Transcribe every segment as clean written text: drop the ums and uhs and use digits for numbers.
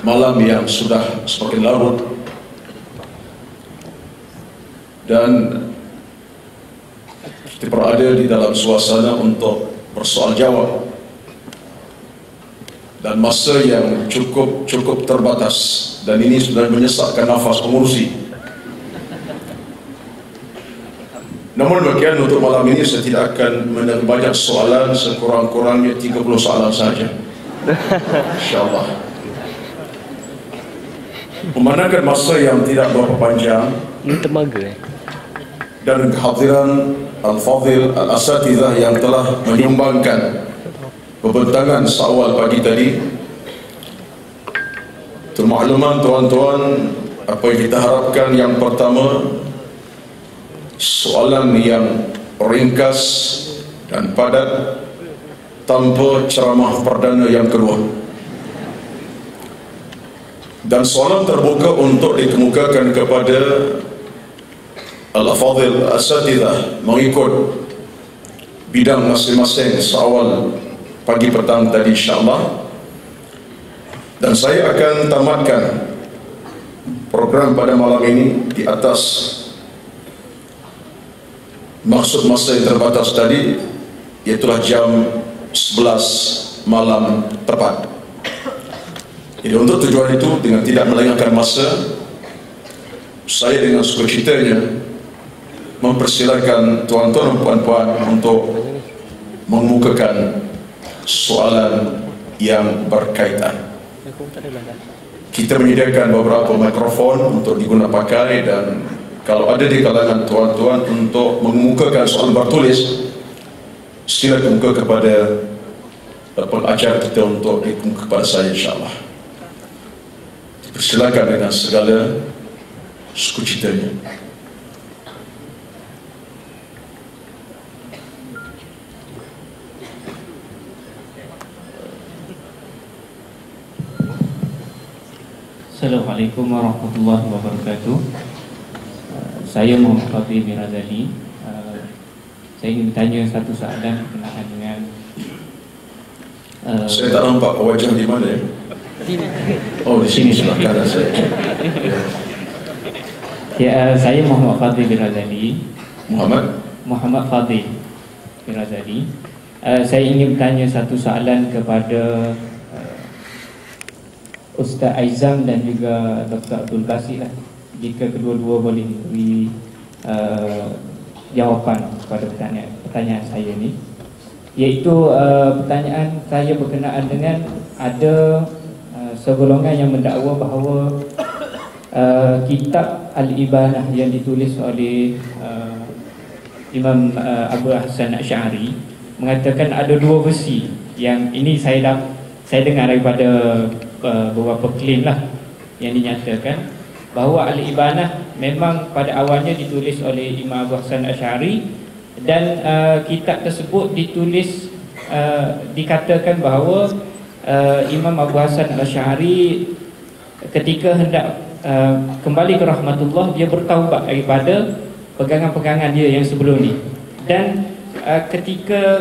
malam yang sudah semakin larut dan kita berada di dalam suasana untuk bersoal jawab dan masa yang cukup terbatas, dan ini sudah menyesakkan nafas pengurusi. Namun demikian, untuk malam ini saya tidak akan menerima banyak soalan, sekurang-kurangnya 30 soalan saja, InsyaAllah. Memandangkan masa yang tidak berapa panjang dan kehadiran Al-Fadhil Al-Asatidzah yang telah menyumbangkan pembentangan seawal pagi tadi, untuk makluman tuan-tuan, apa yang kita harapkan yang pertama, soalan yang ringkas dan padat tanpa ceramah perdana yang kedua, dan soalan terbuka untuk dikemukakan kepada Al-Fadhil Asatidzah mengikut bidang masing-masing seawal pagi petang tadi, insyaAllah. Dan saya akan tamatkan program pada malam ini di atas maksud masa yang terbatas tadi, iaitulah jam 11 malam tepat. Jadi untuk tujuan itu, dengan tidak melengahkan masa, saya dengan sukacitanya mempersilakan tuan-tuan dan puan-puan untuk mengemukakan soalan yang berkaitan. Kita menyediakan beberapa mikrofon untuk digunakan pakai, dan kalau ada di kalangan tuan-tuan untuk mengemukakan soalan bertulis, silakan kemuka kepada pengajar kita untuk dikemuka kepada saya, insyaAllah. Persilakan dengan segala sukacitanya. Assalamualaikum warahmatullahi wabarakatuh. Saya Muhammad Fadhil Mirazali. Saya ingin bertanya satu soalan berkenaan dengan saya tak nampak wajah di mana ya? Oh, di sini sebelah kanan saya. Ya, saya Muhammad Fadhil Mirazali. Muhammad Fadhil Mirazali. Saya ingin bertanya satu soalan kepada Ustaz Aizam dan juga Dr. Abdul Basit, jika kedua-dua boleh beri jawapan kepada pertanyaan saya ini, iaitu pertanyaan saya berkenaan dengan ada segolongan yang mendakwa bahawa kitab Al-Ibanah yang ditulis oleh Imam Abu Hasan Asy'ari mengatakan ada dua versi. Yang ini saya dengar daripada beberapa klaim lah yang dinyatakan bahawa Al-Ibanah memang pada awalnya ditulis oleh Imam Abu Hasan Asy'ari, dan kitab tersebut ditulis dikatakan bahawa Imam Abu Hasan Asy'ari ketika hendak kembali ke rahmatullah, dia bertaubat daripada pegangan-pegangan dia yang sebelum ni, dan ketika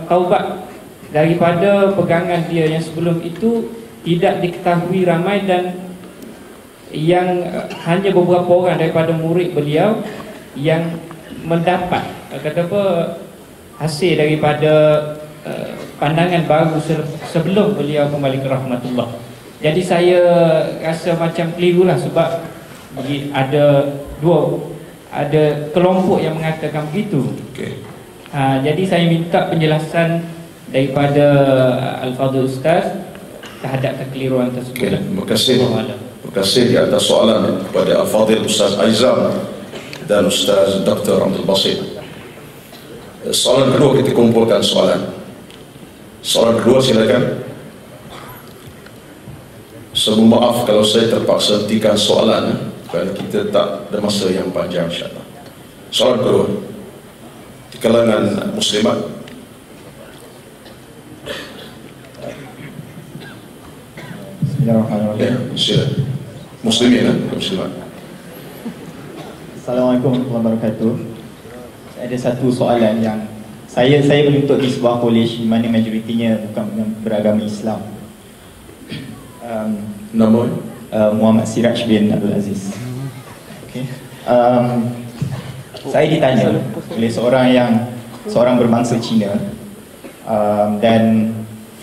taubat daripada pegangan dia yang sebelum itu tidak diketahui ramai, dan yang hanya beberapa orang daripada murid beliau yang mendapat hasil daripada pandangan baru sebelum beliau kembali ke rahmatullah. Jadi saya rasa macam keliru lah, sebab ada kelompok yang mengatakan begitu. Jadi saya minta penjelasan daripada Al-Fadhil Ustaz terhadap kekeliruan tersebut. Terima kasih di atas soalan kepada Al-Fadhil Ustaz Aizam dan Ustaz Dr. Abdul Basit. Soalan kedua, kita kumpulkan soalan. Soalan kedua, silakan. Saya maaf kalau saya terpaksa hentikan soalan, kerana kita tak ada masa yang panjang, insyaAllah. Soalan kedua, di kalangan muslimat. Bismillahirrahmanirrahim. Muslimin, muslimat. Assalamualaikum warahmatullahi wabarakatuh. Ada satu soalan yang saya menuntut di sebuah kolej di mana majoritinya bukan beragama Islam. Nama? Muhammad Siraj bin Abdul Aziz. Okay. Saya ditanya oleh seorang berbangsa Cina, dan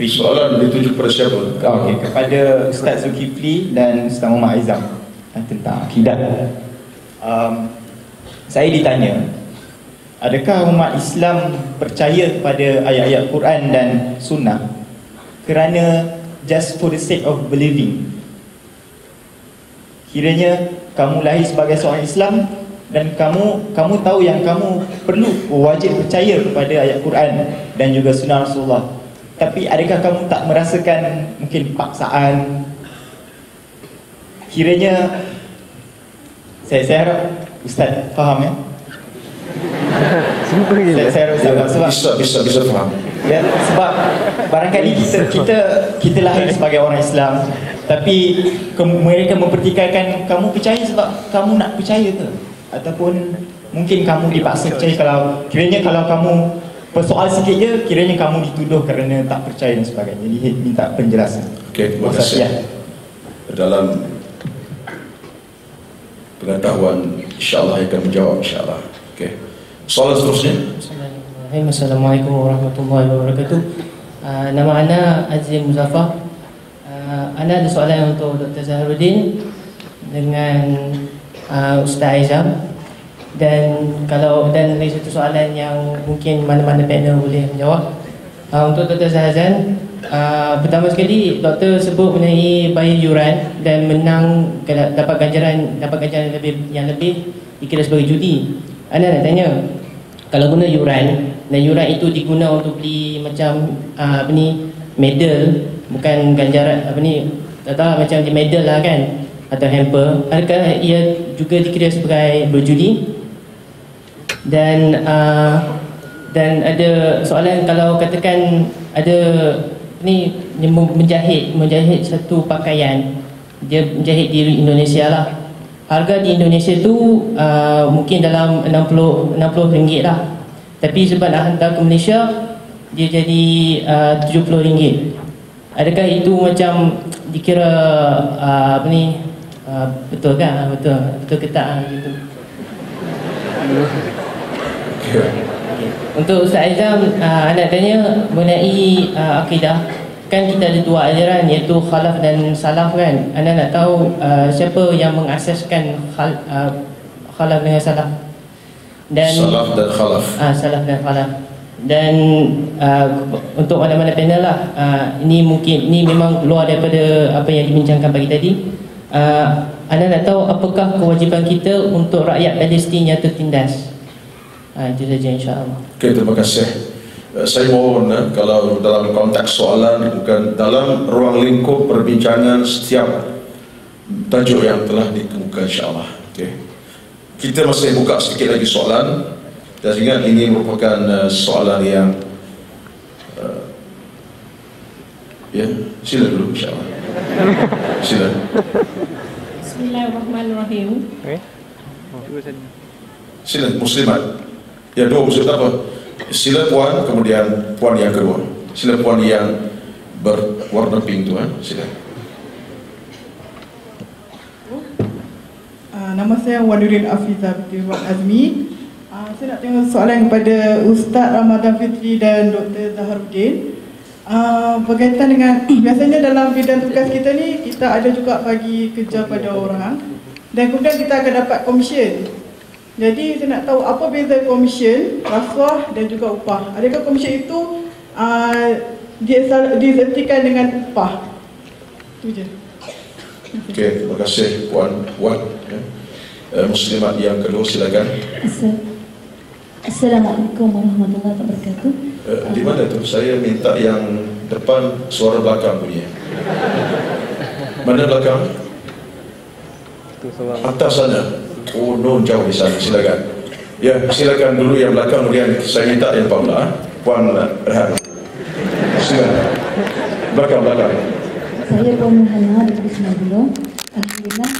soalan dituju kepada siapa? Okay, kepada Ustaz Zulkifli dan Ustaz Muhammad Aizam tentang akidah. Saya ditanya, adakah umat Islam percaya kepada ayat-ayat Quran dan Sunnah kerana just for the sake of believing? Kiranya kamu lahir sebagai seorang Islam dan kamu tahu yang kamu perlu wajib percaya kepada ayat Quran dan juga Sunnah Rasulullah, tapi adakah kamu tak merasakan mungkin paksaan? Kiranya saya harap Ustaz faham, ya. Saya harap Ustaz sebab bisa faham. Ya, sebab barangkali kita lahir sebagai orang Islam, tapi mereka mempertikaikan kamu percaya sebab kamu nak percaya ke, ataupun mungkin kamu dipaksa percaya. Kalau kamu persoal sikit je, kiranya kamu dituduh kerana tak percaya dan sebagainya. Jadi minta penjelasan. Okey, terima kasih. Dalam pengetahuan insya-Allah akan menjawab insya-Allah. Okey. Soalan seterusnya. Assalamualaikum warahmatullahi wabarakatuh. Nama ana Azim Muzaffar. Ana ada soalan untuk Dr. Zaharuddin dengan Ustaz Aizam, dan lagi satu soalan yang mungkin mana-mana panel boleh menjawab. Untuk Dr. Zahazan, pertama sekali doktor sebut mengenai bayar yuran dan menang, dapat ganjaran yang lebih dikira sebagai judi. Ana nak tanya, kalau guna yuran dan yuran itu diguna untuk beli macam medal, bukan ganjaran tak tahu macam medal lah kan, atau hamper, adakah ia juga dikira sebagai berjudi? Dan ada soalan, kalau katakan ada menjahit satu pakaian, dia menjahit di Indonesia lah, harga di Indonesia tu mungkin dalam 60 ringgit lah, tapi sebab nak hantar ke Malaysia dia jadi 70 ringgit. Adakah itu macam dikira betul kan? Betul ke tak gitu? Okay. Untuk Ustaz Aizam, nak tanya mengenai akidah. Kan kita ada dua aliran, iaitu khalaf dan salaf kan. Anda nak tahu siapa yang mengasaskan khalaf dengan salaf? Dan salaf dan khalaf. Salaf dan khalaf. Dan untuk mana-mana panel lah, ini memang luar daripada apa yang dibincangkan pagi tadi. Anda nak tahu apakah kewajipan kita untuk rakyat Palestin yang tertindas? Itu saja insya-Allah. Okey, terima kasih. Saya mohon kalau dalam konteks soalan bukan dalam ruang lingkup perbincangan setiap tajuk yang telah dikemukakan insya-Allah. Okey. Kita masih buka sedikit lagi soalan, dan ingat ini merupakan soalan yang ya, sila dulu insya-Allah. Sila. Bismillahirrahmanirrahim. Sila muslimat. Ya, dua muslim apa? Sila puan, kemudian puan yang kedua. Sila puan yang berwarna pink tu, sila. Nama saya Wanurin Afizah binti Wan Azmi. Saya nak tanya soalan kepada Ustaz Ramadan Fitri dan Dr. Zaharuddin. Berkaitan dengan biasanya dalam bidang tugas kita ni, kita ada juga bagi kerja pada orang dan kemudian kita akan dapat komisen. Jadi saya nak tahu apa beza komisen, rasuah dan juga upah. Adakah komisen itu disertikan dengan upah? Itu je. Okey, terima kasih puan. Muslimat yang kedua, silakan. Assalamualaikum warahmatullahi wabarakatuh. Di mana tu? Saya minta yang depan, suara belakang bunyi. Mana belakang? Atas sana. Oh no, jauh di sana. Silakan. Ya, silakan dulu yang belakang, kemudian saya minta yang depan pula. Puan Rehan. Silakan. Belakang. Saya Puan Muhammad dari Semabilo. Alhamdulillah.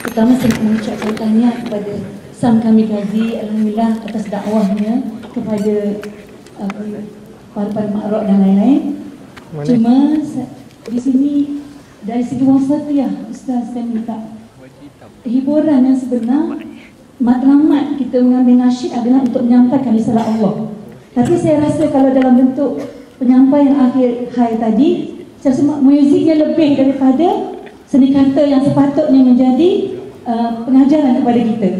Pertama saya mengucapkan tahniah kepada Sam Kamil Ghazi, alhamdulillah atas dakwahnya kepada para makhluk dan lain-lain. Cuma di sini dari segi wasatiyah, Ustaz, saya minta hiburan yang sebenar. Matlamat kita mengambil nasyid adalah untuk menyampaikan risalah Allah. Tapi saya rasa kalau dalam bentuk penyampaian akhir hayat tadi, saya rasa muziknya lebih daripada seni kata yang sepatutnya menjadi pengajaran kepada kita.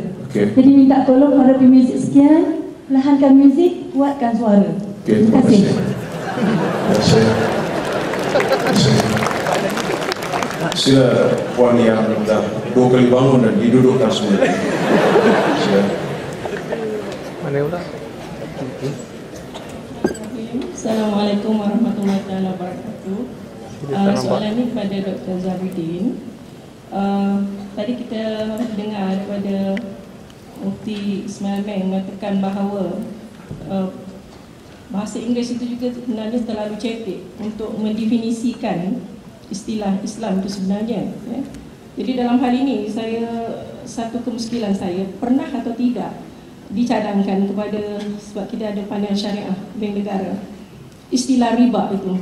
Jadi minta tolong para pemuzik sekian, perlahankan muzik, kuatkan suara. Terima kasih. Sila puan yang dah 2 kali bangun dan didudukkan semua. Sila. Assalamualaikum warahmatullahi wabarakatuh. Soalan ini kepada Dr. Zahruddin. Tadi kita dengar daripada Mufti Ismail Meng mengatakan bahawa bahasa Inggeris itu juga sebenarnya terlalu cetek untuk mendefinisikan istilah Islam itu sebenarnya. Ya. Jadi dalam hal ini satu kemuskilan saya, pernah atau tidak dicadangkan kepada, sebab kita ada panel syariah bank negara, istilah riba itu.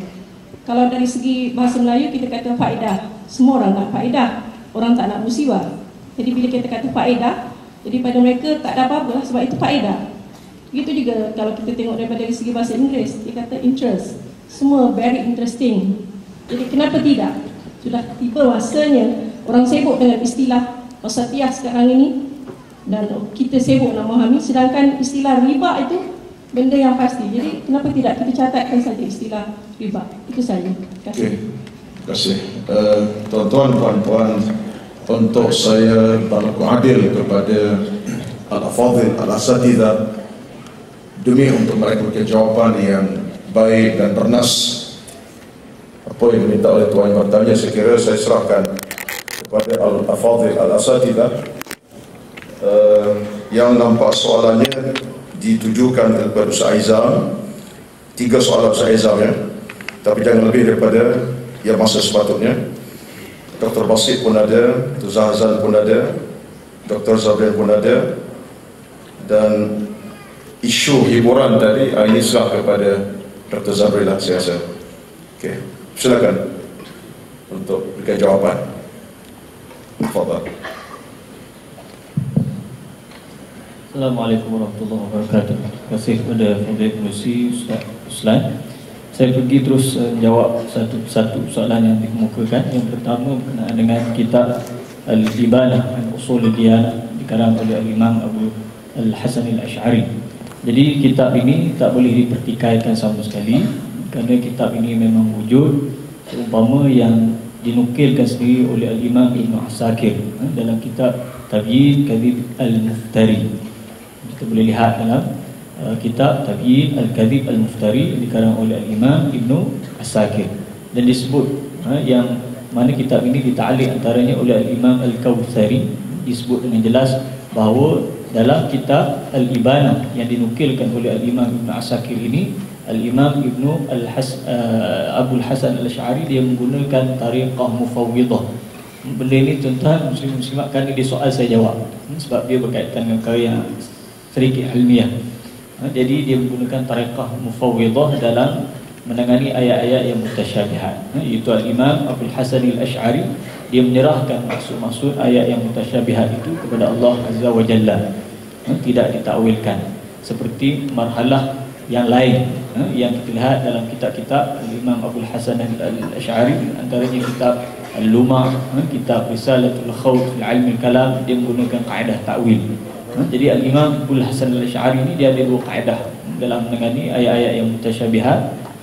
Kalau dari segi bahasa Melayu kita kata faedah, semua orang nak faedah, orang tak nak musibah. Jadi bila kita kata faedah, jadi pada mereka tak ada apa-apa sebab itu faedah. Begitu juga kalau kita tengok daripada segi bahasa Inggeris, dia kata interest, semua very interesting. Jadi kenapa tidak? Sudah tiba masanya orang sibuk dengan istilah wasatiyah sekarang ini dan kita sibuk nak memahami, sedangkan istilah riba itu benda yang pasti. Jadi kenapa tidak kita catatkan saja istilah riba? Itu saja. Terima kasih. Terima kasih. Tuan-tuan, puan-puan, untuk saya berlaku adil kepada al-afadhil, al-asatidzah, demi untuk mereka memberikan jawapan yang baik dan bernas. Apa yang diminta oleh Tuan Yang bertanya, saya kira saya serahkan kepada al-afadhil, al-asatidzah. Yang nampak soalannya ditujukan kepada Ustaz Aizam, 3 soalan Ustaz Aizam ya, tapi jangan lebih daripada yang masa sepatutnya. Dr. Basit pun ada, Dr. Zahazan pun ada, Dr. Zabian pun ada, dan isu hiburan tadi ini serah kepada Dr. Zabian lah saya rasa. Okey, silakan untuk berikan jawapan. Tafadhal. Assalamualaikum warahmatullahi wabarakatuh. Terima kasih kepada Fadil Musi Ustaz Uslan. Saya pergi terus jawab satu-satu soalan yang dikemukakan. Yang pertama berkenaan dengan kitab Al-Ibanah An-Usul Diyanah dikarang oleh Imam Abu Al-Hasan Al-Ash'ari. Jadi kitab ini tak boleh dipertikaikan sama sekali, kerana kitab ini memang wujud seumpama yang dinukilkan sendiri oleh Al-Imam Ibn Asakir dalam kitab Tabyin Kadhib Al-Muftari. Kita boleh lihat dalam kitab Tabyin Al-Kadhib Al-Muftari dikarang oleh Al-Imam Ibn Asakir, dan disebut yang mana kitab ini dita'liq antaranya oleh Al-Imam Al-Kawthari. Disebut dengan jelas bahawa dalam kitab Al-Ibanah yang dinukilkan oleh Al-Imam Ibn Asakir ini, Al-Imam Ibn Abul Hasan Al-Ash'ari dia menggunakan tariqah mufawwidah. Benda ini tuan-tuan muslim-muslimat, kerana dia soal saya jawab, sebab dia berkaitan dengan perkara yang sedikit ilmiah. Jadi dia menggunakan tariqah mufawwidah dalam menangani ayat-ayat yang mutasyabihat. Iaitu Al-Imam Abul Hasan Al-Ash'ari dia menyerahkan maksud-maksud ayat yang mutasyabihat itu kepada Allah Azza wa Jalla, tidak ditakwilkan seperti marhalah yang lain yang kita lihat dalam kitab-kitab Al-Imam Abul Hasan Al-Ash'ari, antaranya kitab Al-Lumah, kitab Risalatul Khawf fil Ilm Al-Kalam, dia menggunakan kaedah takwil. Jadi Al-Imam Abul Hasan Al-Ash'ari ini dia ada 2 kaedah dalam menangani ayat-ayat yang mutasyabihat,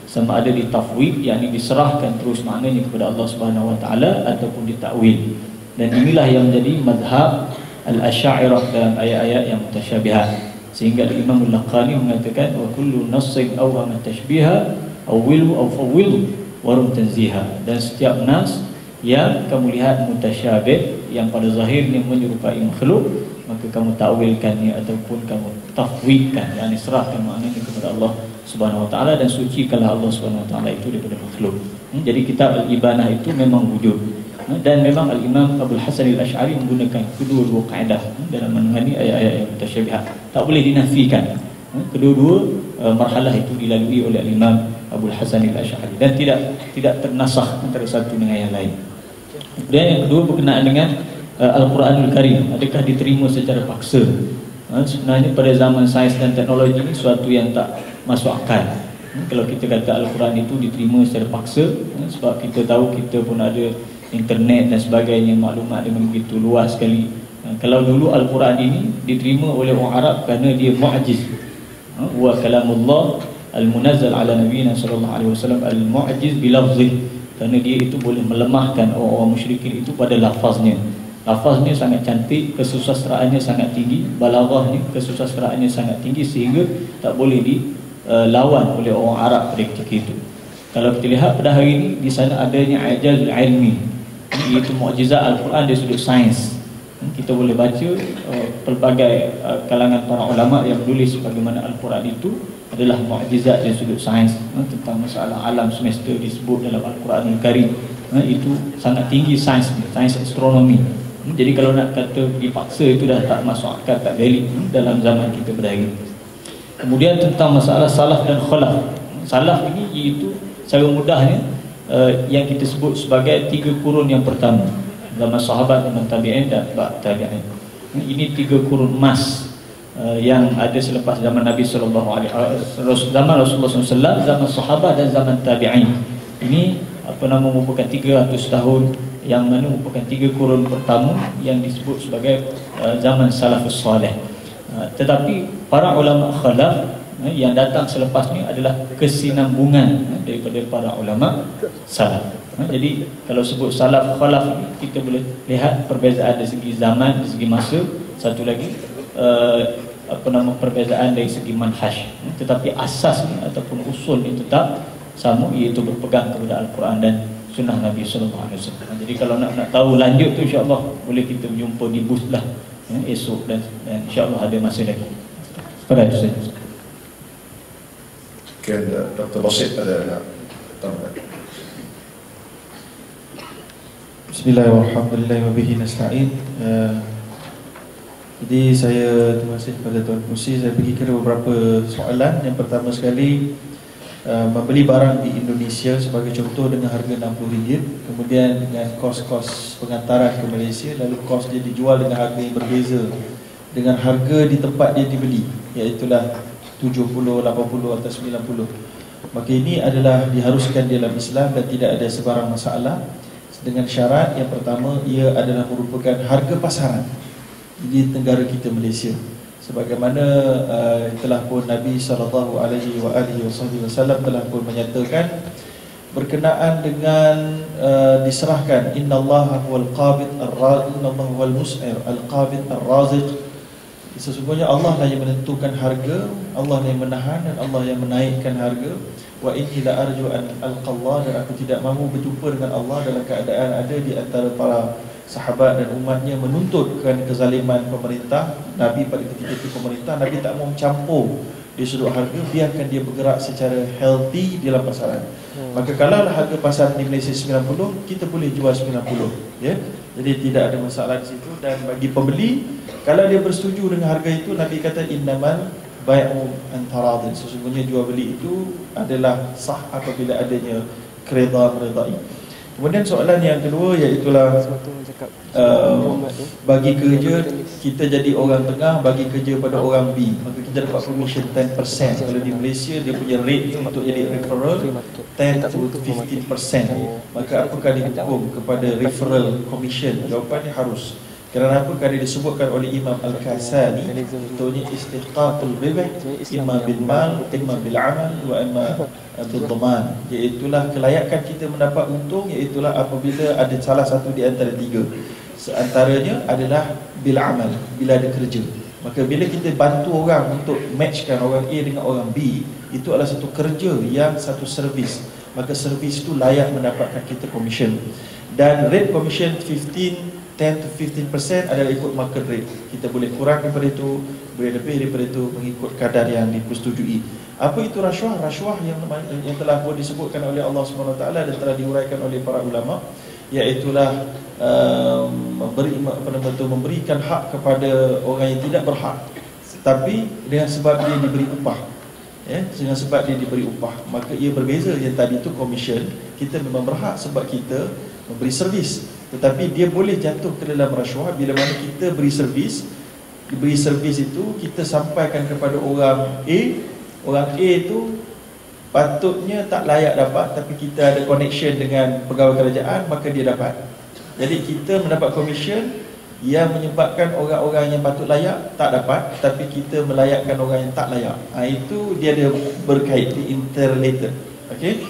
sama ada ditafwid, yakni diserahkan terus maknanya kepada Allah Subhanahu wa taala, ataupun ditakwil. Dan inilah yang menjadi madhab Al-Asy'ariyah dalam ayat-ayat yang mutasyabihat. Sehingga Imam Al-Laqani mengatakan wa kullu nassin awhama tashbiha awwilu aw fawwilu warum tanziha. Dan setiap nas yang kamu lihat mutasyabih, yang pada zahirnya menyerupai makhluk, maka kamu takwilkannya ataupun kamu tafwidkan, yakni serahkan maknanya kepada Allah Subhanahu wa taala, dan sucikanlah Allah Subhanahu wa taala itu daripada makhluk. Jadi kitab Al-Ibanah itu memang wujud, dan memang Al-Imam Abul Hasan Al-Ash'ari menggunakan kedua-dua kaedah dalam menangani ayat-ayat yang mutasyabihat. Tak boleh dinafikan. Kedua-dua marhalah itu dilalui oleh Al-Imam Abul Hasan Al-Ash'ari dan tidak ternasakh antara satu dengan yang lain. Kemudian yang kedua berkenaan dengan Al-Quranul Karim, adakah diterima secara paksa? Sebenarnya pada zaman sains dan teknologi ini suatu yang tak masuk akal. Kalau kita kata Al-Quran itu diterima secara paksa, sebab kita tahu kita pun ada internet dan sebagainya, maklumat dengan begitu luas sekali. Kalau dulu Al-Quran ini diterima oleh orang Arab kerana dia mu'jiz, wa kalamullah al-munazzal ala nabiyina sallallahu alaihi wasallam al-mu'jiz bilafzih, kerana dia itu boleh melemahkan orang-orang musyrikin itu pada lafaznya. Lafaznya sangat cantik, kesusastraannya sangat tinggi, balaghahnya, kesusastraannya sangat tinggi sehingga tak boleh dilawan oleh orang Arab pada ketika itu. Kalau kita lihat pada hari ini, di sana adanya ijazul ilmi, iaitu mukjizat Al-Quran dari sudut sains. Kita boleh baca pelbagai kalangan para ulama yang menulis bagaimana Al-Quran itu adalah mukjizat dari sudut sains, tentang masalah alam semesta disebut dalam Al-Quranul Karim. Itu sangat tinggi sains astronomi. Jadi kalau nak kata dipaksa itu dah tak masuk akal, tak valid dalam zaman kita berada. Kemudian tentang masalah salaf dan khalaf. Salaf ini iaitu secara mudahnya yang kita sebut sebagai 3 kurun yang pertama, zaman sahabat, zaman tabi'in dan ba'd tabi'in. Ini 3 kurun emas yang ada selepas zaman Nabi sallallahu alaihi wasallam, zaman Rasulullah SAW, zaman sahabat dan zaman tabi'in. Ini merupakan 300 tahun, yang mana merupakan 3 kurun pertama yang disebut sebagai zaman salafus salih. Tetapi para ulama khalaf yang datang selepas ni adalah kesinambungan daripada para ulama salaf. Jadi kalau sebut salaf khalaf, kita boleh lihat perbezaan dari segi zaman, dari segi masa. Satu lagi perbezaan dari segi manhaj. Tetapi asasnya ataupun usulnya tetap sama, iaitu berpegang kepada Al-Quran dan sunnah Nabi sallallahu alaihi wasallam. Jadi kalau nak tahu lanjut tu, insya-Allah boleh kita berjumpa di booth lah esok dan insya-Allah ada masa lagi. Pada itu saja. Mungkin Dr. Basit ada tambahan. Bismillahirrahmanirrahim wa bihi nasta'in. Jadi saya terima kasih kepada Tuan Pengerusi. Saya berikan beberapa soalan. Yang pertama sekali, membeli barang di Indonesia sebagai contoh dengan harga RM60, kemudian dengan kos-kos pengantaran ke Malaysia, lalu kos dia dijual dengan harga yang berbeza dengan harga di tempat dia dibeli, iaitulah 70, 80 atau 90. Maka ini adalah diharuskan dalam Islam dan tidak ada sebarang masalah, dengan syarat yang pertama, ia adalah merupakan harga pasaran di negara kita Malaysia. Sebagaimana telah pun Nabi SAW telah pun menyatakan berkenaan dengan diserahkan, innallaha huwal qabid ar-raziq, innallaha huwal mus'ir al-qabid ar-raziq. Sesungguhnya Allah lah yang menentukan harga, Allah yang menahan dan Allah yang menaikkan harga. Wa inni la arju an alqallah, dan aku tidak mahu berjumpa dengan Allah dalam keadaan ada di antara para sahabat dan umatnya menuntut kerana kezaliman pemerintah. Nabi pada ketika itu pemerintah, Nabi tak mau mencampur di sudut harga, biarkan dia bergerak secara healthy dalam pasaran. Maka kalau harga pasaran di Malaysia 90, kita boleh jual 90, ya. Jadi tidak ada masalah di situ. Dan bagi pembeli, kalau dia bersetuju dengan harga itu, Nabi kata innamal bai'u an taradin, sesungguhnya jual beli itu adalah sah apabila adanya meredai. Kemudian soalan yang kedua, iaitulah bagi kerja, kita jadi orang tengah bagi kerja pada orang B, maka kita dapat commission 10%. Kalau di Malaysia dia punya rate untuk jadi referral 10 to 15%. Maka apakah dihukum kepada referral commission? Jawapannya harus. Kerana apa? Kerana disebutkan oleh Imam Al-Kasani, contohnya istihqaqul ribah imma bil mal, imma bil amal, wa imma bil dhaman. Iaitulah kelayakan kita mendapat untung, iaitulah apabila ada salah satu di antara 3. Seantaranya adalah bil amal, bila ada kerja. Maka bila kita bantu orang untuk matchkan orang A dengan orang B, itu adalah satu kerja yang satu servis. Maka servis itu layak mendapatkan kita commission. Dan rate commission 10 to 15% adalah ikut market rate. Kita boleh kurang daripada itu, boleh lebih daripada itu, mengikut kadar yang dipersetujui. Apa itu rasuah? Rasuah yang telah pun disebutkan oleh Allah SWT dan telah diuraikan oleh para ulama, iaitulah memberikan hak kepada orang yang tidak berhak, tapi dengan sebab dia diberi upah, ya, dengan sebab dia diberi upah, maka ia berbeza. Yang tadi itu commission, kita memang berhak sebab kita memberi servis. tetapi dia boleh jatuh ke dalam rasuah bila mana kita beri servis. Diberi servis itu kita sampaikan kepada orang A. Orang A itu patutnya tak layak dapat, tapi kita ada connection dengan pegawai kerajaan, maka dia dapat. Jadi kita mendapat komisen yang menyebabkan orang-orang yang patut layak tak dapat, tapi kita melayakkan orang yang tak layak. Itu dia ada berkait, di interrelated. Okey.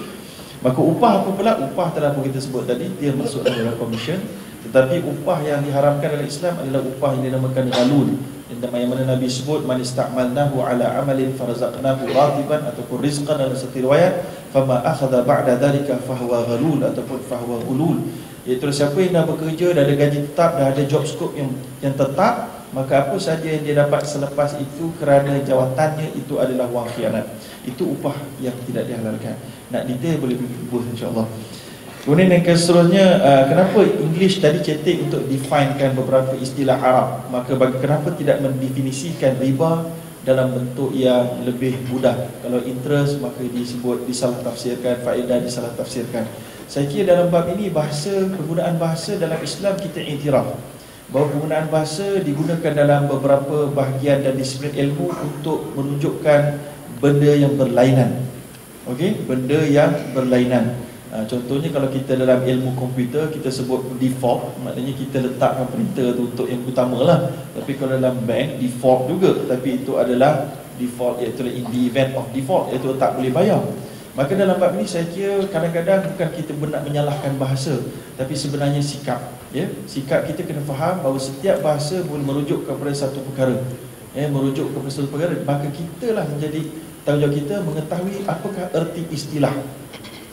Maka upah apa pula? Upah telah pun kita sebut tadi, dia masuk dalam komisen. Tetapi upah yang diharamkan dalam Islam adalah upah yang dinamakan ghalul. Yang mana Nabi sebut, man ista'malnahu ala amalin farazaqnahu ratiban, ataupun rizqan dalam satu riwayat, fama akhadha ba'da dhalika fahuwa ghalul, ataupun fahuwa ghulul. Iaitu siapa yang dah bekerja, dah ada gaji tetap, dah ada job scope yang tetap, maka apa saja yang dia dapat selepas itu kerana jawatannya, itu adalah wang khianat. Itu upah yang tidak dihalalkan. Nak detail boleh berhubung insyaAllah. Kemudian yang seterusnya, kenapa English tadi cetek untuk definekan beberapa istilah Arab? Maka kenapa tidak mendefinisikan riba dalam bentuk yang lebih mudah? Kalau interest, maka disebut disalah tafsirkan, faedah disalah tafsirkan. Saya kira dalam bab ini penggunaan bahasa dalam Islam kita iktiraf bahawa penggunaan bahasa digunakan dalam beberapa bahagian dan disiplin ilmu untuk menunjukkan benda yang berlainan. Okey, benda yang berlainan. Contohnya kalau kita dalam ilmu komputer kita sebut default, maknanya kita letakkan printer tu untuk yang utama lah. Tapi kalau dalam bank default juga, tapi itu adalah default, iaitu in the event of default, iaitu tak boleh bayar. Maka dalam bab ini saya kira kadang-kadang bukan kita nak menyalahkan bahasa, tapi sebenarnya sikap. Sikap kita kena faham bahawa setiap bahasa boleh merujuk kepada satu perkara. Merujuk kepada satu perkara, maka kita lah menjadi tanggungjawab kita mengetahui apakah erti istilah.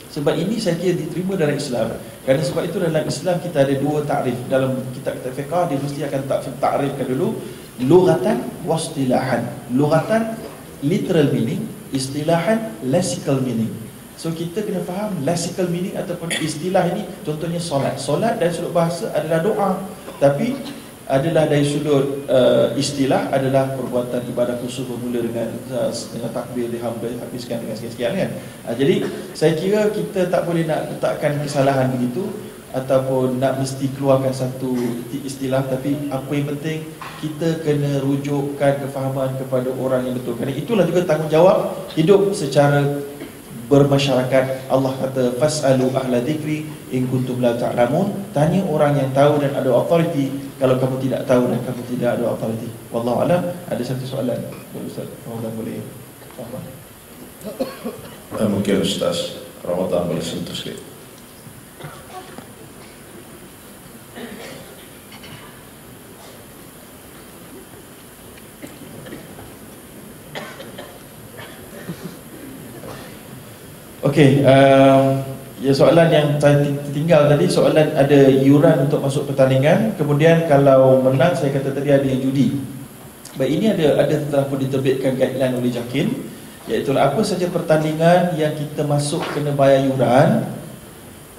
Sebab ini saya kira diterima dalam Islam. Kerana sebab itu dalam Islam kita ada dua takrif. Dalam kitab-kitab fiqh dia mesti akan takrifkan dulu lughatan wa istilahan. Lughatan literal meaning, istilahan lexical meaning. So kita kena faham lexical meaning ataupun istilah ini. Contohnya solat. Solat dari sudut bahasa adalah doa, tapi adalah dari sudut istilah adalah perbuatan ibadah khusus bermula dengan takbir, dihabiskan dengan sekian-sekian kan. Jadi saya kira kita tak boleh nak letakkan kesalahan begitu ataupun nak mesti keluarkan satu istilah, tapi apa yang penting kita kena rujukkan kefahaman kepada orang yang betul. Kerana itulah juga tanggungjawab hidup secara bermasyarakat. Allah kata fasalu ahla dzikri in kuntum la ta'lamun, tanya orang yang tahu dan ada authority kalau kamu tidak tahu dan kamu tidak ada authority. Wallahu alam. Ada satu soalan Ustaz, boleh mungkin Ustaz Ramadan boleh sentuh sikit. Okey, ya soalan yang saya tinggal tadi, soalan ada iuran untuk masuk pertandingan, kemudian kalau menang saya kata tadi ada yang judi. Baik, ini ada telah pun diterbitkan guideline oleh JAKIM, iaitu apa saja pertandingan yang kita masuk kena bayar iuran,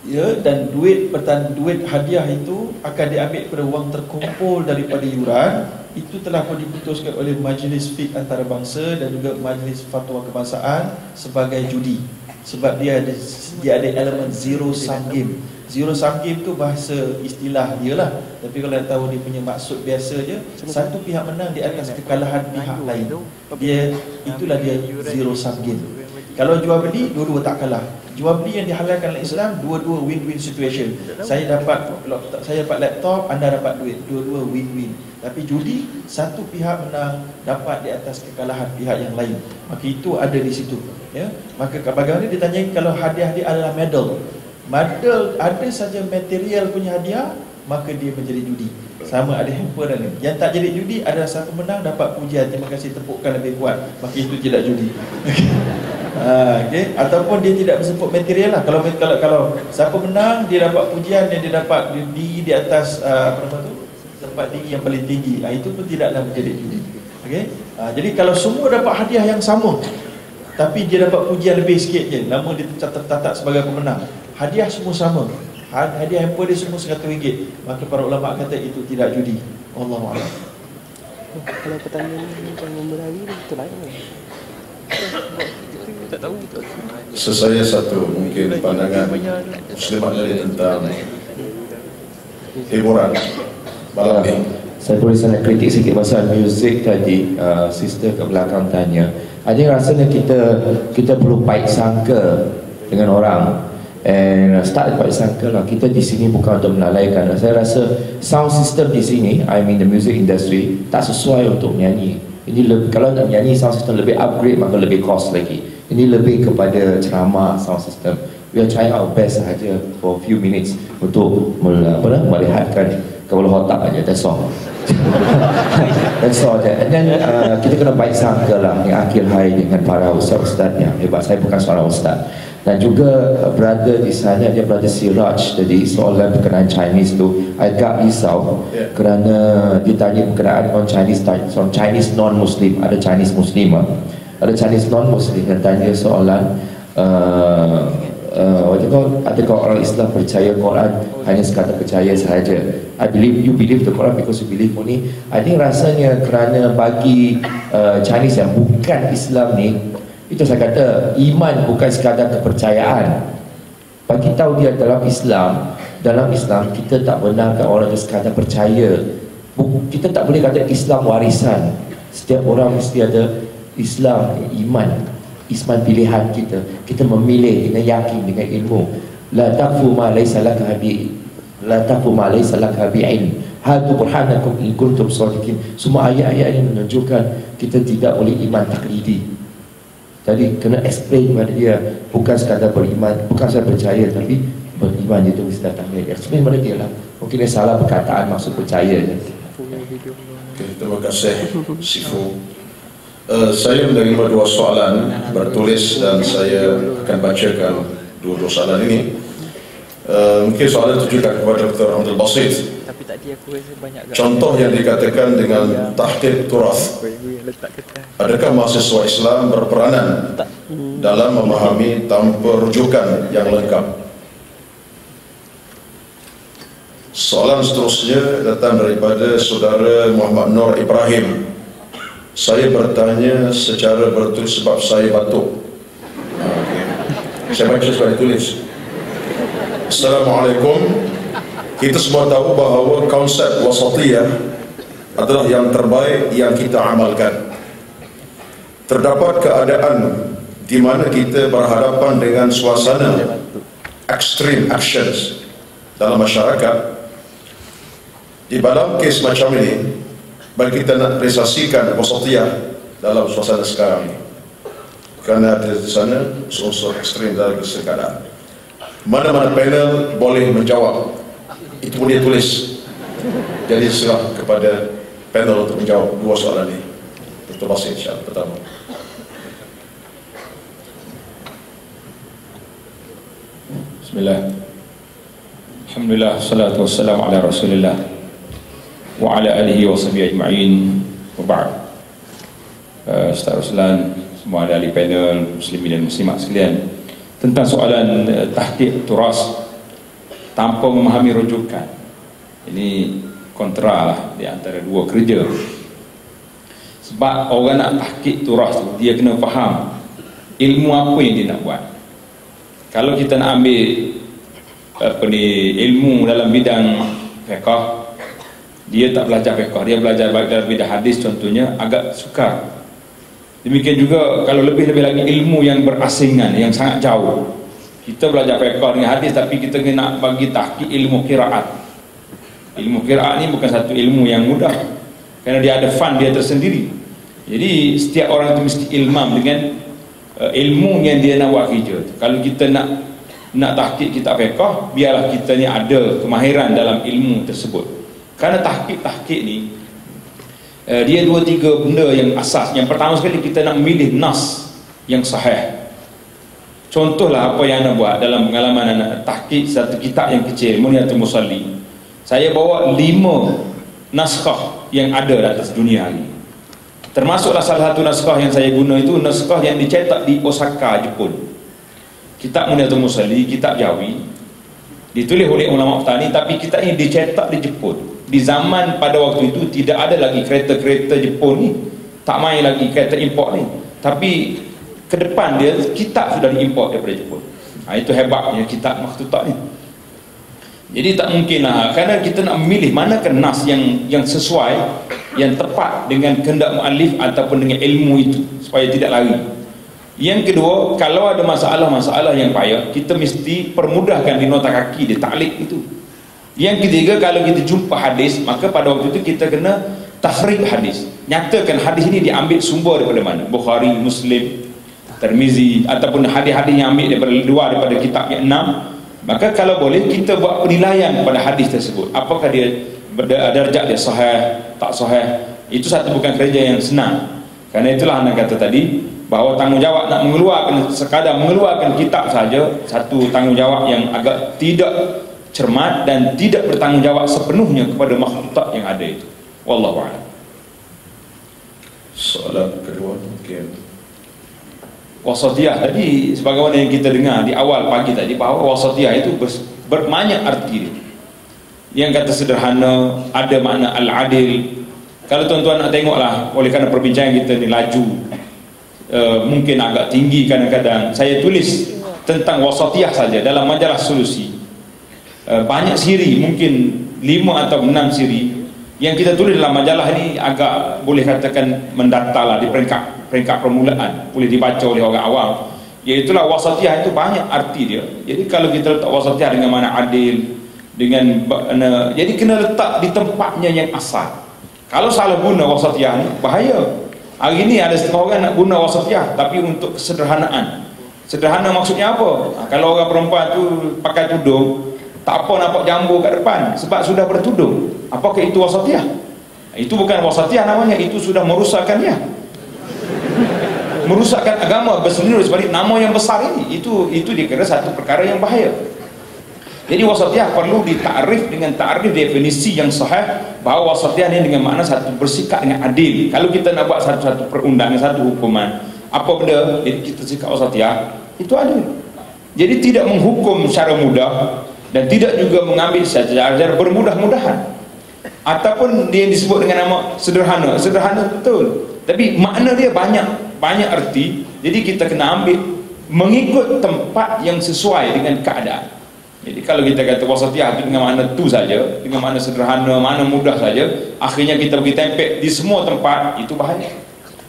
ya, dan duit hadiah itu akan diambil pada wang terkumpul daripada iuran. Itu telah pun diputuskan oleh Majlis Fiqh Antarabangsa dan juga Majlis Fatwa Kebangsaan sebagai judi. Sebab dia ada elemen zero sum game. Zero sum game tu bahasa istilah dia lah, tapi kalau nak tahu dia punya maksud biasa je, satu pihak menang di atas kekalahan pihak lain. Itulah dia zero sum game. Kalau jual beli, dua-dua tak kalah. Jual beli yang dihalalkan oleh Islam, dua-dua win-win situation. Saya dapat laptop, anda dapat duit, dua-dua win-win. Tapi judi, satu pihak menang dapat di atas kekalahan pihak yang lain. Maka itu ada di situ. Ya, maka bagaimana ditanyai kalau hadiah dia adalah medal. Medal ada saja material punya hadiah, maka dia menjadi judi. Sama ada hamper dan yang tak jadi judi adalah satu menang dapat pujian, terima kasih, tepukkan lebih kuat, maka itu tidak judi. Okay. Ataupun dia tidak berseput material lah. Kalau siapa menang dia dapat pujian dan dia dapat di atas tempat tinggi yang paling tinggi, itu pun tidaklah menjadi judi. Okay. Jadi kalau semua dapat hadiah yang sama, tapi dia dapat pujian lebih sikit je, nama dia tercatat sebagai pemenang, hadiah semua sama, hadiah hamper dia semua RM100, maka para ulama kata itu tidak judi. Wallahu a'lam. Kalau pertanyaan ni macam memberi betul lah. Tak tahu. Saya satu mungkin pandangan Muslimat dari tentang hiburan malam ini. Saya boleh sangat kritik sikit pasal muzik tadi. Sister kat belakang tanya, ada rasanya kita perlu baik sangka dengan orang. And start baik sangka lah. Kita di sini bukan untuk melalaikan. Saya rasa sound system di sini, I'm in the music industry, tak sesuai untuk menyanyi. Ini kalau nak menyanyi sound system lebih upgrade, maka lebih cost lagi. Ini lebih kepada ceramah sound system. We are trying our best sahaja for a few minutes untuk melihatkan kepala otak aja. That's all. That's all. And then kita kena baik sangka lah yang akhir hari dengan para ustaz-ustaz yang hebat. Saya bukan seorang ustaz. Dan juga brother di sana, dia brother Siraj tadi, soalan berkenaan Chinese tu agak risau kerana dia tanya berkenaan on Chinese non-Muslim. Ada Chinese Muslim, ada Chinese non-Muslim yang tanya soalan adakah orang Islam percaya Quran hanya sekadar percaya sahaja? I believe you believe the Quran because you believe only. I think rasanya kerana bagi Chinese yang bukan Islam ni, itu saya kata iman bukan sekadar kepercayaan. Bagi tahu dia dalam Islam kita tak benarkan orang itu sekadar percaya. Kita tak boleh kata Islam warisan. Setiap orang mesti ada Islam, iman pilihan kita. Kita memilih dengan yakin, dengan ilmu. La taqfu ma laysa laka bi ilm. Hatu burhanakum in kuntum shadiqin. Semua ayat-ayat ini menunjukkan kita tidak boleh iman taklidi. Tadi kena explain kepada dia, bukan sekadar beriman, bukan saya percaya, tapi beriman itu mesti datang dari explain kepada dia lah. Mungkin dia salah perkataan maksud percaya. Okay, terima kasih Sifu. Saya menerima dua soalan bertulis dan saya akan bacakan dua soalan ini. Mungkin soalan ditujukan kepada Dr. Abdul Basit. Contoh yang dikatakan dengan tahqiq turath, adakah mahasiswa Islam berperanan dalam memahami tanpa rujukan yang lengkap? Soalan seterusnya datang daripada saudara Muhammad Nur Ibrahim. Saya bertanya secara bertulis sebab saya batuk. Saya baca sebagai tulis. Assalamualaikum. Kita semua tahu bahawa konsep wasatiyah adalah yang terbaik yang kita amalkan. Terdapat keadaan di mana kita berhadapan dengan suasana extreme actions dalam masyarakat. Di dalam kes macam ini, bagi kita nak realisasikan wasatiyah dalam suasana sekarang ini, kerana ada di sana unsur ekstrim dalam keadaan. Mana-mana panel boleh menjawab. Itu pun dia tulis. Jadi serah kepada panel untuk menjawab dua soalan ini. Dr. Basit insyaAllah pertama. Bismillah. Alhamdulillah, salatu wassalamu ala rasulillah wa ala alihi wa sahbihi ajma'in wa ba'd. Ustaz Ruslan, semua ahli panel, muslimin dan muslimat sekalian, tentang soalan tahqiq turas tanpa memahami rujukan, ini kontra lah di antara dua kerja. Sebab orang nak tahqiq turas tu, dia kena faham ilmu apa yang dia nak buat. Kalau kita nak ambil ilmu dalam bidang fiqh, dia tak belajar fiqh, dia belajar dalam bidang hadis contohnya, agak sukar. Demikian juga kalau lebih-lebih lagi ilmu yang berasingan, yang sangat jauh. Kita belajar fiqh dengan hadis, tapi kita kena bagi tahqiq ilmu qiraat. Ilmu qiraat ni bukan satu ilmu yang mudah, kerana dia ada fan dia tersendiri. Jadi setiap orang itu mesti ilmam dengan ilmu yang dia nak buat kerja. Kalau kita nak tahqiq kitab fiqh, biarlah kita ni ada kemahiran dalam ilmu tersebut. Kerana tahqiq ni dia dua tiga benda yang asas. Yang pertama sekali, kita nak memilih nas yang sahih. Contohlah apa yang anda buat dalam pengalaman anda tahqiq satu kitab yang kecil, Muniyatul Musalli. Saya bawa 5 naskah yang ada di atas dunia ini. Termasuklah salah satu naskah yang saya guna itu naskah yang dicetak di Osaka, Jepun. Kitab Muniyatul Musalli, kitab Jawi, ditulis oleh ulama petani, tapi kitab ini dicetak di Jepun. Di zaman pada waktu itu tidak ada lagi kereta-kereta Jepun ni, tak main lagi kereta import ni, tapi ke depan dia kitab sudah diimport daripada Jepun. Itu hebatnya kitab makhtutah ni. Jadi tak mungkin lah, kerana kita nak memilih manakah nas yang sesuai, yang tepat dengan kehendak muallif ataupun dengan ilmu itu, supaya tidak lari. Yang kedua, kalau ada masalah-masalah yang payah, kita mesti permudahkan di nota kaki, di ta'liq itu. Yang ketiga, kalau kita jumpa hadis, maka pada waktu itu kita kena takhrij hadis, nyatakan hadis ini diambil sumber daripada mana, Bukhari, Muslim, Tirmizi, ataupun hadis-hadis yang ambil daripada luar daripada kitab yang 6. Maka kalau boleh kita buat penilaian pada hadis tersebut, apakah dia darjat dia sahih, tak sahih. Itu satu bukan kerja yang senang. Kerana itulah anda kata tadi, bahawa tanggungjawab nak mengeluarkan, sekadar mengeluarkan kitab saja, satu tanggungjawab yang agak tidak cermat dan tidak bertanggungjawab sepenuhnya kepada makhlukat yang ada itu. Wallahu a'lam. Soalan kedua mungkin wasatiyah tadi, sebagaimana yang kita dengar di awal pagi tadi, bahawa wasatiyah itu berbanyak arti dia. Yang kata sederhana, ada makna al-adil. Kalau tuan-tuan nak tengoklah, oleh kerana perbincangan kita ni laju, mungkin agak tinggi kadang-kadang, saya tulis tentang wasatiyah saja dalam majalah Solusi. Banyak siri, mungkin 5 atau 6 siri yang kita tulis dalam majalah ini, agak boleh katakan mendata lah di peringkat permulaan, boleh dibaca oleh orang awam. Iaitulah wasatiyah itu banyak arti dia. Jadi kalau kita letak wasatiyah dengan mana adil, dengan jadi kena letak di tempatnya yang asal. Kalau salah guna wasatiyah ni bahaya. Hari ini ada setengah orang nak guna wasatiyah tapi untuk kesederhanaan. Sederhana maksudnya apa? Kalau orang perempuan tu pakai tudung, tak apa nampak jambu kat depan sebab sudah bertudung. Apakah itu wasatiyah? Itu bukan wasatiyah namanya, itu sudah merusakkannya. Merusakkan agama bersendiri sebalik nama yang besar ini. Itu dikira satu perkara yang bahaya. Jadi wasatiyah perlu ditakrif dengan takrif definisi yang sahih, bahawa wasatiyah ini dengan makna satu bersikap dengan adil. Kalau kita nak buat satu perundangan, satu hukuman, apa benda, jadi kita sikap wasatiyah itu adil. Jadi tidak menghukum secara mudah dan tidak juga mengambil secara bermudah-mudahan. Ataupun dia disebut dengan nama sederhana, sederhana betul, tapi makna dia banyak arti. Jadi kita kena ambil mengikut tempat yang sesuai dengan keadaan. Jadi kalau kita kata wasatiyah itu dengan makna tu saja, dengan makna sederhana, makna mudah saja, akhirnya kita pergi tempel di semua tempat, itu bahaya.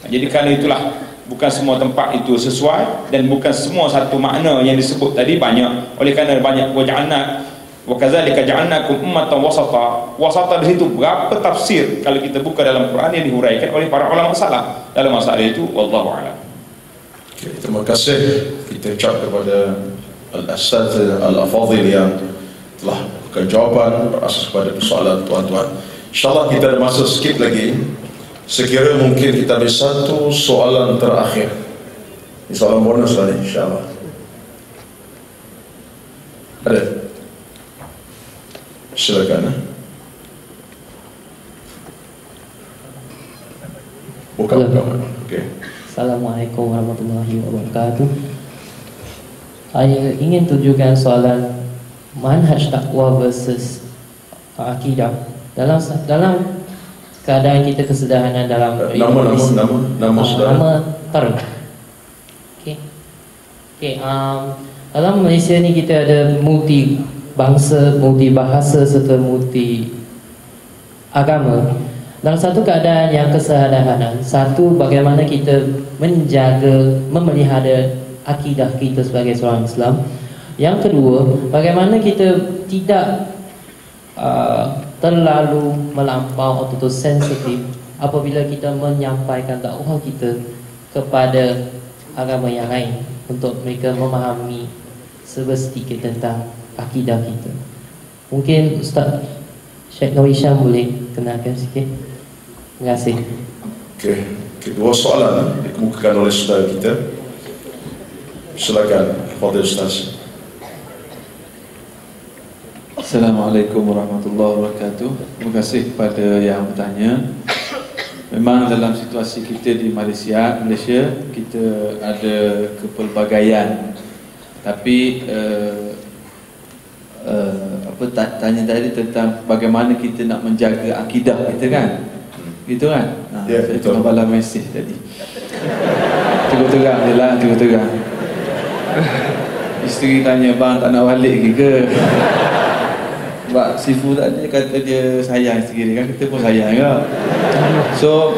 Jadi kerana itulah, bukan semua tempat itu sesuai, dan bukan semua satu makna yang disebut tadi banyak. Oleh kerana banyak, waja'alna wa kadzalika ja'alnakum ummatan wasata. Wasata di situ berapa tafsir kalau kita buka dalam Quran yang dihuraikan oleh para ulama salaf dalam masalah itu. Wallahu a'lam. Okay, terima kasih kita ucap kepada Al-Asatidz Al-Afadhil yang telah memberikan jawapan berasas kepada persoalan tuan-tuan. InsyaAllah kita ada masa sikit lagi. Sekira mungkin kita ada satu soalan terakhir. Ini soalan bonus lah ni, insyaAllah. Ada? Silakan. Buka. Okay. Assalamualaikum warahmatullahi wabarakatuh. Saya ingin tunjukkan soalan manhaj takwa versus akidah dalam keadaan kita kesederhanaan dalam nama Tarun. Dalam Malaysia ni kita ada multi bangsa, multi bahasa serta multi agama. Dalam satu keadaan yang kesederhanaan, satu, bagaimana kita menjaga, memelihara akidah kita sebagai seorang Islam. Yang kedua, bagaimana kita tidak terlalu melampau atau sensitif apabila kita menyampaikan dakwah kita kepada agama yang lain, untuk mereka memahami sedikit tentang akidah kita. Mungkin Ustaz Syekh Nur Hisham boleh kenalkan sikit. Terima kasih. Okey, kedua soalan dikemukakan oleh saudara kita. Silakan, Fadil Ustaz. Assalamualaikum warahmatullahi wabarakatuh. Terima kasih kepada yang bertanya. Memang dalam situasi kita di Malaysia kita ada kepelbagaian. Tapi tanya tadi tentang bagaimana kita nak menjaga akidah kita kan? Gitu kan? Ya, saya tengah balas mesej tadi. Terang je lah, terang. Isteri tanya, bang tak nak balik ke? Sebab Sifu tadi kata dia sayang isteri dia, kan kita pun sayang juga. So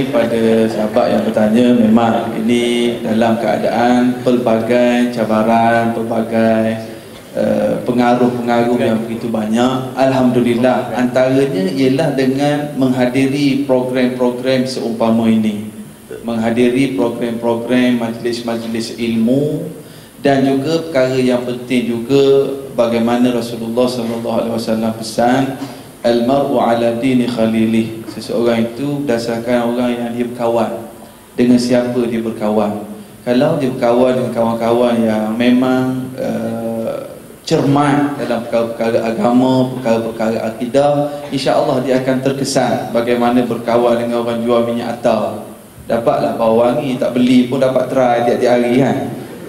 pada sahabat yang bertanya, memang ini dalam keadaan pelbagai cabaran, pelbagai pengaruh-pengaruh yang begitu banyak. Alhamdulillah, antaranya ialah dengan menghadiri program-program seumpama ini, menghadiri program-program majlis-majlis ilmu, dan juga perkara yang penting juga bagaimana Rasulullah SAW pesan, al-mar'u ala dini khalilih, seseorang itu berdasarkan orang yang dia berkawan, dengan siapa dia berkawan. Kalau dia berkawan dengan kawan-kawan yang memang cermat dalam perkara-perkara agama, perkara-perkara akidah, insya-Allah dia akan terkesan. Bagaimana berkawan dengan orang jual minyak atar, dapatlah bau wangi, tak beli pun dapat try tiap-tiap hari kan,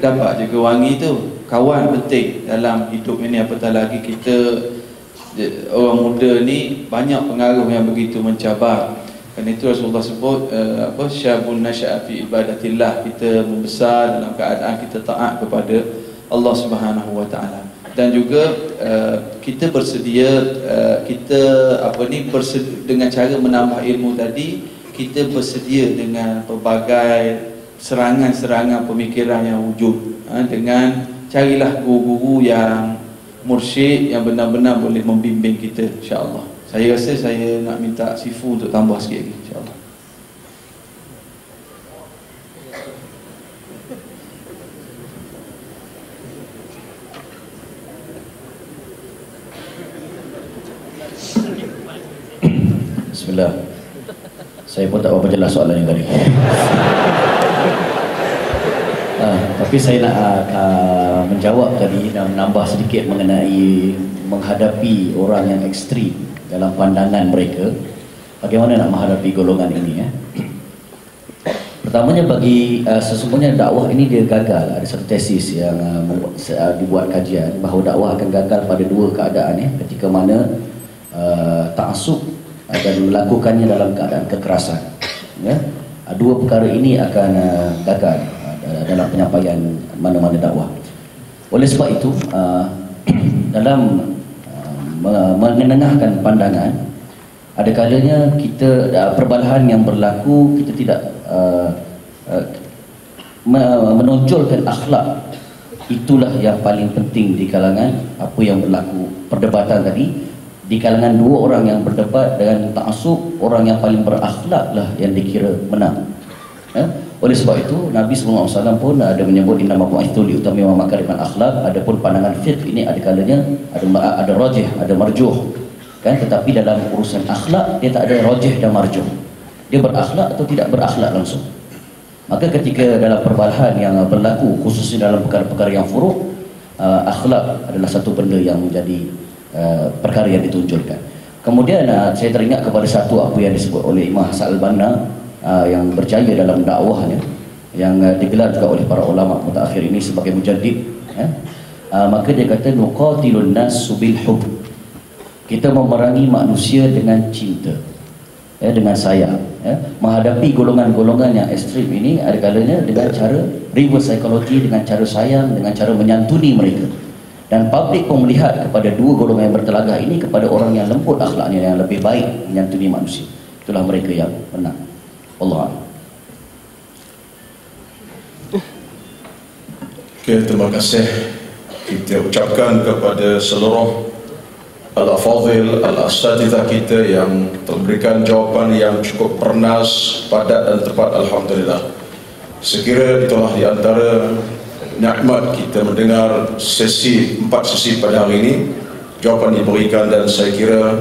dapat juga wangi tu. Kawan penting dalam hidup ini, apatah lagi kita orang muda ni banyak pengaruh yang begitu mencabar. Kerana itu Rasulullah sebut syabun nasya'a fi ibadatillah, kita membesar dalam keadaan kita taat kepada Allah Subhanahu wa taala. Dan juga kita bersedia dengan cara menambah ilmu tadi, kita bersedia dengan pelbagai serangan-serangan pemikiran yang wujud, dengan carilah guru-guru yang mursyid yang benar-benar boleh membimbing kita, insya-Allah. Saya rasa saya nak minta Sifu untuk tambah sikit lagi, insya-Allah. Bismillah. Saya pun tak berapa jelas soalan yang tadi. Tapi saya nak menjawab tadi dan menambah sedikit mengenai menghadapi orang yang ekstrim dalam pandangan mereka. Bagaimana nak menghadapi golongan ini? Pertamanya, bagi sesungguhnya dakwah ini dia gagal. Ada satu tesis yang dibuat kajian bahawa dakwah akan gagal pada dua keadaan, ketika mana ta'assub dan melakukannya dalam keadaan kekerasan. Dua perkara ini akan gagal dalam penyampaian mana-mana dakwah. Oleh sebab itu, dalam mengenengahkan pandangan, ada kalanya kita perbalahan yang berlaku, kita tidak menonjolkan akhlak. Itulah yang paling penting di kalangan apa yang berlaku perdebatan tadi. Di kalangan dua orang yang berdebat dengan ta'assub, orang yang paling berakhlak lah yang dikira menang. Oleh sebab itu Nabi SAW pun ada menyebut innama bu'ithtu liutammima makarimal akhlak. Adapun pandangan fiqh ini ada kalanya ada rajih, ada marjuh, kan? Tetapi dalam urusan akhlak dia tak ada rajih dan marjuh. Dia berakhlak atau tidak berakhlak langsung. Maka ketika dalam perbalahan yang berlaku, khususnya dalam perkara-perkara yang furu', akhlak adalah satu benda yang menjadi perkara yang ditunjukkan. Kemudian saya teringat kepada satu apa yang disebut oleh Imam Hasan al-Banna, yang berjaya dalam dakwahnya, yang digelar juga oleh para ulama mutakhir ini sebagai mujaddid. Maka dia kata nuqatilun nas bil hub, kita memerangi manusia dengan cinta, dengan sayang. Menghadapi golongan-golongan yang ekstrim ini ada kalanya dengan cara reverse psychology, dengan cara sayang, dengan cara menyantuni mereka. Dan publik pun melihat kepada dua golongan yang bertelagah ini, kepada orang yang lembut akhlaknya, yang lebih baik menyantuni manusia, itulah mereka yang menang. Allah. Okay, terima kasih kita ucapkan kepada seluruh al-afadhil, al-asatidhah kita yang memberikan jawapan yang cukup pernas, padat dan tepat. Alhamdulillah. Sekira itulah di antara nikmat kita mendengar empat sesi pada hari ini. Jawapan diberikan dan saya kira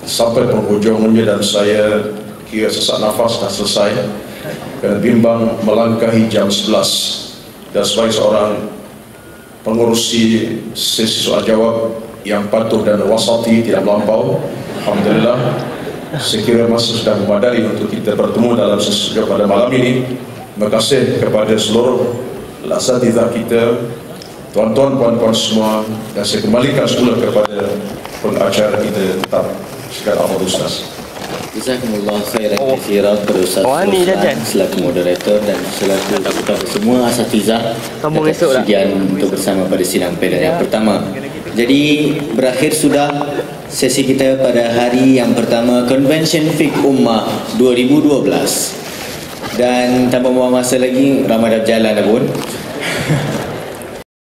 sampai penghujungnya, dan saya kira sesak nafas dah selesai kerana bimbang melangkahi jam 11. Dan sebagai seorang pengurusi sesi soal jawab yang patuh dan wasati, tidak melampau, alhamdulillah, saya kira masa sudah memadai untuk kita bertemu dalam sesi jawab pada malam ini. Terima kasih kepada seluruh asatidhah kita, tuan-tuan, puan-puan semua, dan saya kembalikan semula kepada pengacara kita tetap Syekh Ahmad Ustaz. Jazakumullah khairan katsiran kepada Ustaz Ruslan selaku moderator dan selaku kepada semua asatizah atas kesediaan untuk bersama pada sidang panel yang pertama. Jadi berakhir sudah sesi kita pada hari yang pertama Convention Fiqh Ummah 2012. Dan tanpa membuang masa lagi, Ramadan berjalan dah pun.